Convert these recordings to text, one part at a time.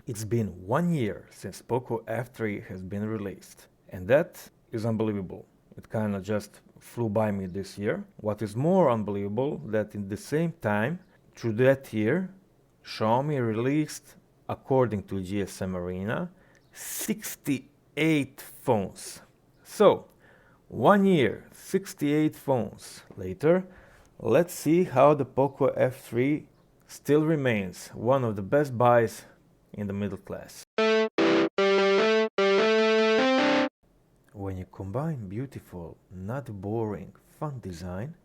It's been 1 year since Poco F3 has been released, and that is unbelievable. It kinda just flew by me this year. What is more unbelievable, that in the same time, through that year, Xiaomi released, according to GSM Arena, 68 phones. So, 1 year, 68 phones later, let's see how the Poco F3 still remains one of the best buys in the middle class. When you combine beautiful, not boring, fun design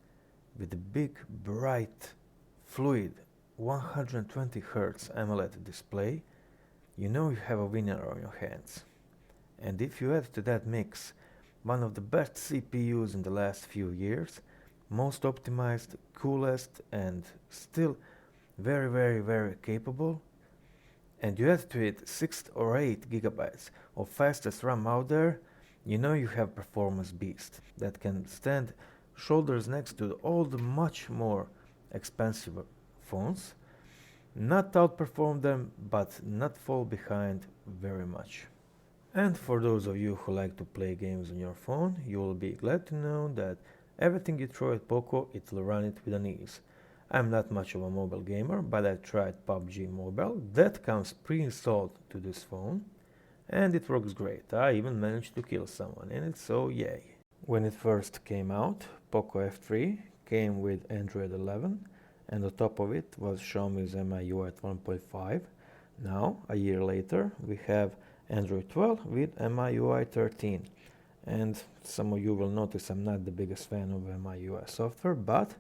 with a big, bright, fluid 120 Hz AMOLED display, you know you have a winner on your hands. And if you add to that mix one of the best CPUs in the last few years, most optimized, coolest, and still very capable, and you add to it 6 or 8 gigabytes of fastest RAM out there, you know you have performance beast that can stand shoulders next to all the much more expensive phones, not outperform them, but not fall behind very much. And for those of you who like to play games on your phone, you will be glad to know that everything you throw at Poco, it will run it with an ease. I'm not much of a mobile gamer, but I tried PUBG Mobile. That comes pre-installed to this phone, and it works great. I even managed to kill someone in it, so yay. When it first came out, Poco F3 came with Android 11, and on top of it was Xiaomi's MIUI 1.5. Now, a year later, we have Android 12 with MIUI 13. And some of you will notice I'm not the biggest fan of MIUI software, but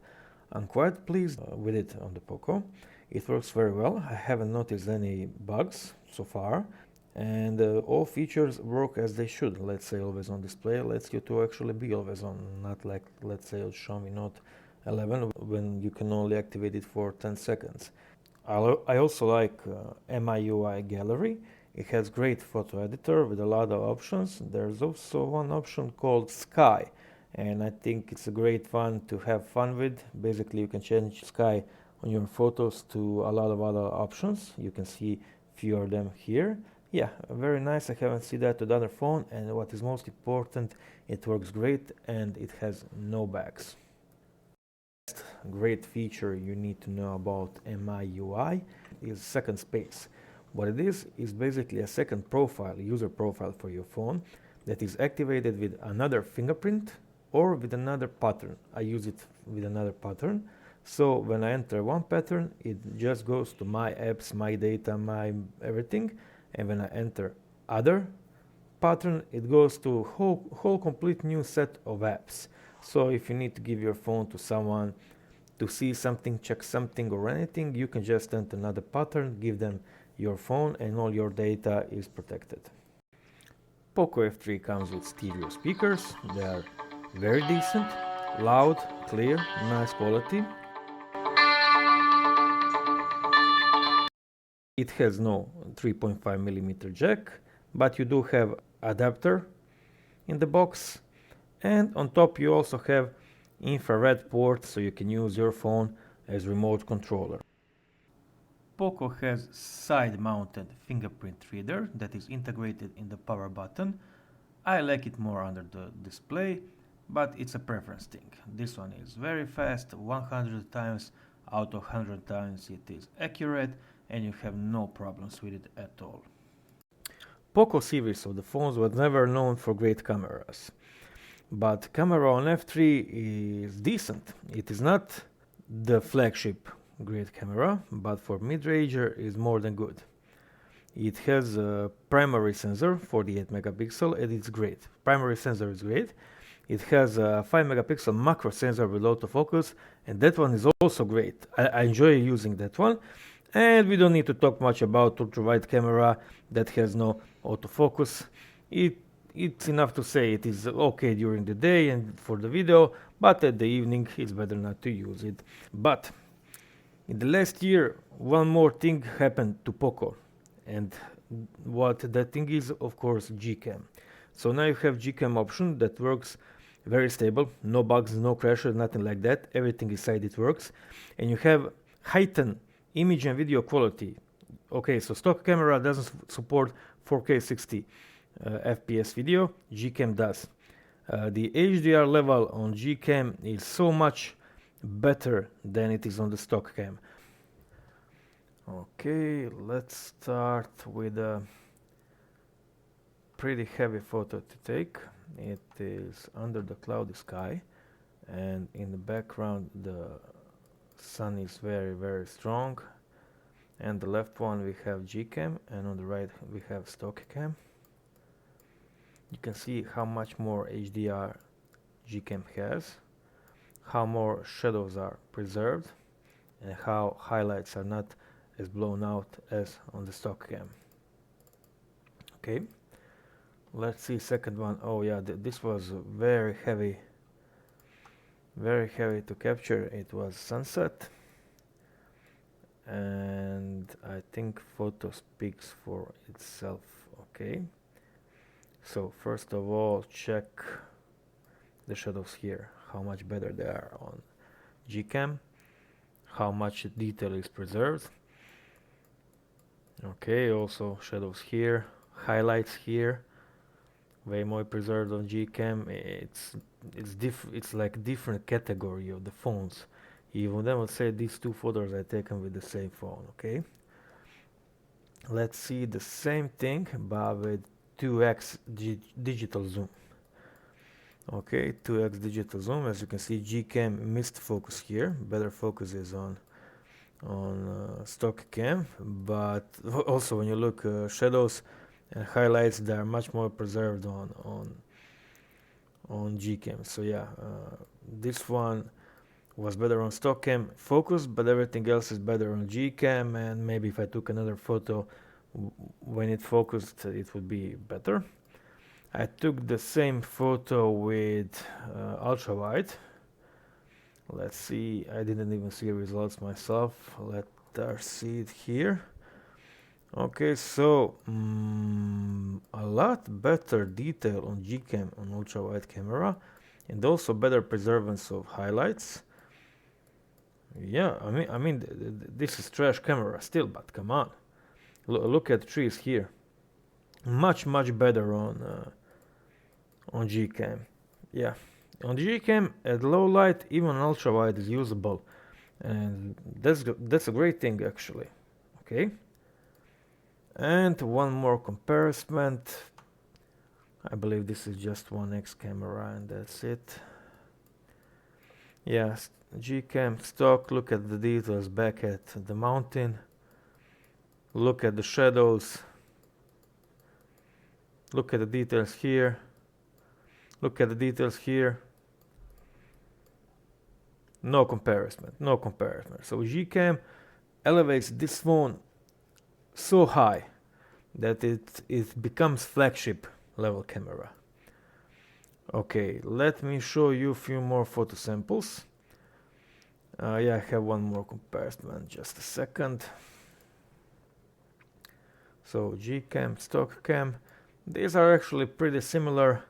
I'm quite pleased with it on the Poco. It works very well. I haven't noticed any bugs so far, and all features work as they should. Let's say always on display lets you to actually be always on, not like, let's say, Xiaomi Note 11 when you can only activate it for 10 seconds. I also like MIUI Gallery. It has great photo editor with a lot of options. There's also one option called Sky, and I think it's a great one to have fun with. Basically, you can change sky on your photos to a lot of other options. You can see few of them here. Yeah, very nice. I haven't seen that with other phone, and what is most important, it works great and it has no bugs. Great feature you need to know about MIUI is second space. What it is basically a second profile, user profile for your phone that is activated with another fingerprint or with another pattern. I use it with another pattern. So when I enter one pattern, it just goes to my apps, my data, my everything. And when I enter other pattern, it goes to whole complete new set of apps. So if you need to give your phone to someone to see something, check something or anything, you can just enter another pattern, give them your phone, and all your data is protected. Poco F3 comes with stereo speakers. They are very decent, loud, clear, nice quality. It has no 3.5mm jack, but you do have adapter in the box, and on top you also have infrared port, so you can use your phone as remote controller. Poco has side-mounted fingerprint reader that is integrated in the power button. I like it more under the display, but it's a preference thing. This one is very fast, 100 times out of 100 times it is accurate, and you have no problems with it at all. Poco series of the phones was never known for great cameras, but camera on F3 is decent. It is not the flagship great camera, but for mid-ranger is more than good. It has a primary sensor, 48 megapixel, and it's great. Primary sensor is great. It has a 5 megapixel macro sensor with autofocus, and that one is also great. I enjoy using that one. And we don't need to talk much about ultra-wide camera that has no autofocus. It's enough to say it is okay during the day and for the video, but at the evening it's better not to use it. But in the last year, one more thing happened to Poco, and what that thing is, of course, Gcam. So now you have Gcam option that works very stable, no bugs, no crashes, nothing like that. Everything inside it works, and you have heightened image and video quality Okay, so stock camera doesn't support 4K 60 FPS video. Gcam does. The HDR level on Gcam is so much better than it is on the stock cam. Okay, let's start with a pretty heavy photo to take. It is under the cloudy sky, and in the background the sun is very strong. And the left one we have Gcam, and on the right we have stock cam. You can see how much more HDR Gcam has, how more shadows are preserved, and how highlights are not as blown out as on the stock cam. Okay, let's see second one. Oh yeah, this was very heavy to capture. It was sunset, and I think photo speaks for itself. Okay, so first of all, check the shadows here, how much better they are on Gcam, how much detail is preserved. Okay, also shadows here, highlights here, way more preserved on Gcam. It's like different category of the phones. Even then, I would say these two photos are taken with the same phone. Okay, let's see the same thing but with 2x digital zoom. Okay, 2x digital zoom. As you can see, Gcam missed focus here. Better focus is on stock cam, but also when you look shadows and highlights, they are much more preserved on Gcam. So yeah, this one was better on stock cam focus, but everything else is better on Gcam. And maybe if I took another photo when it focused, it would be better. I took the same photo with ultra wide. Let's see, I didn't even see results myself. Let us see it here. Okay, so a lot better detail on Gcam on ultra wide camera, and also better preservance of highlights. Yeah, I mean this is trash camera still, but come on, look at the trees here. Much better on Gcam. Yeah, on the Gcam at low light, even ultra wide is usable, and that's a great thing actually. Okay, and one more comparison. I believe this is just 1x camera, and that's it. Yes, Gcam stock. Look at the details back at the mountain. Look at the shadows. Look at the details here. Look at the details here. No comparison. So Gcam elevates this phone so high that it becomes flagship level camera. Okay, let me show you a few more photo samples. Yeah, I have one more comparison. Just a second. So Gcam, stock cam. These are actually pretty similar.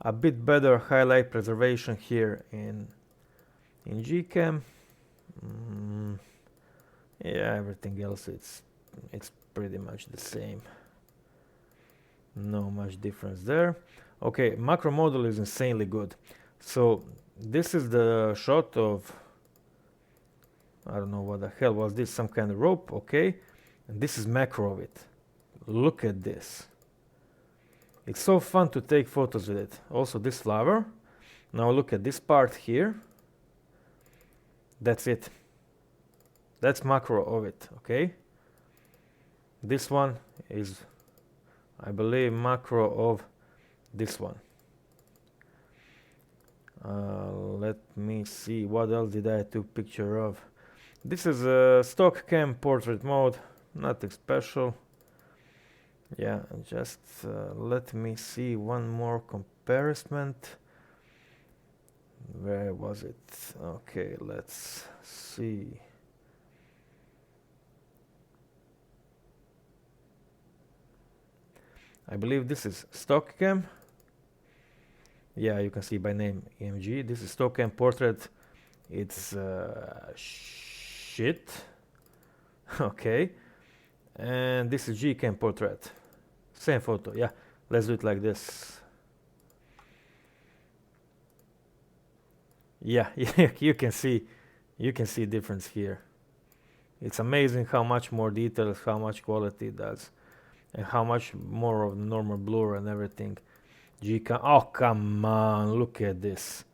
A bit better highlight preservation here in Gcam. Yeah, everything else it's pretty much the same. No much difference there. Okay, macro model is insanely good. So this is the shot of, I don't know what the hell was this, some kind of rope. Okay, and this is macro of it. Look at this. It's so fun to take photos with it. Also this flower. Now look at this part here. That's it. That's macro of it. Okay, this one is, I believe, macro of this one. Let me see, what else did I take picture of? This is a stock cam portrait mode, nothing special. Yeah, just let me see one more comparison. Where was it? Okay, let's see. I believe this is stock cam. Yeah, you can see by name EMG. This is stock cam portrait. It's shit. Okay, And this is Gcam portrait. Same photo, yeah. Let's do it like this. Yeah, you can see difference here. It's amazing how much more details, how much quality it does, and how much more of normal blur and everything. Gcam, oh come on, look at this.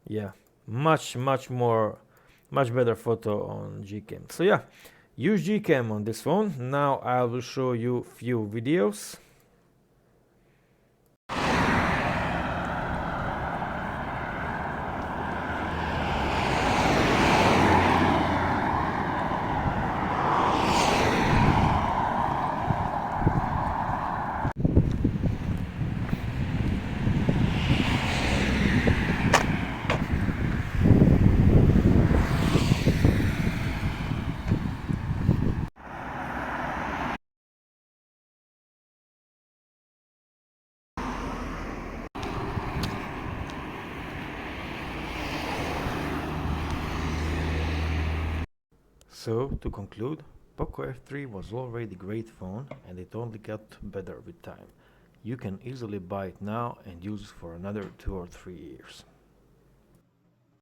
Yeah, much better photo on Gcam. So yeah, use Gcam on this phone. Now I will show you few videos. So, to conclude, Poco F3 was already a great phone and it only got better with time. You can easily buy it now and use it for another 2 or 3 years.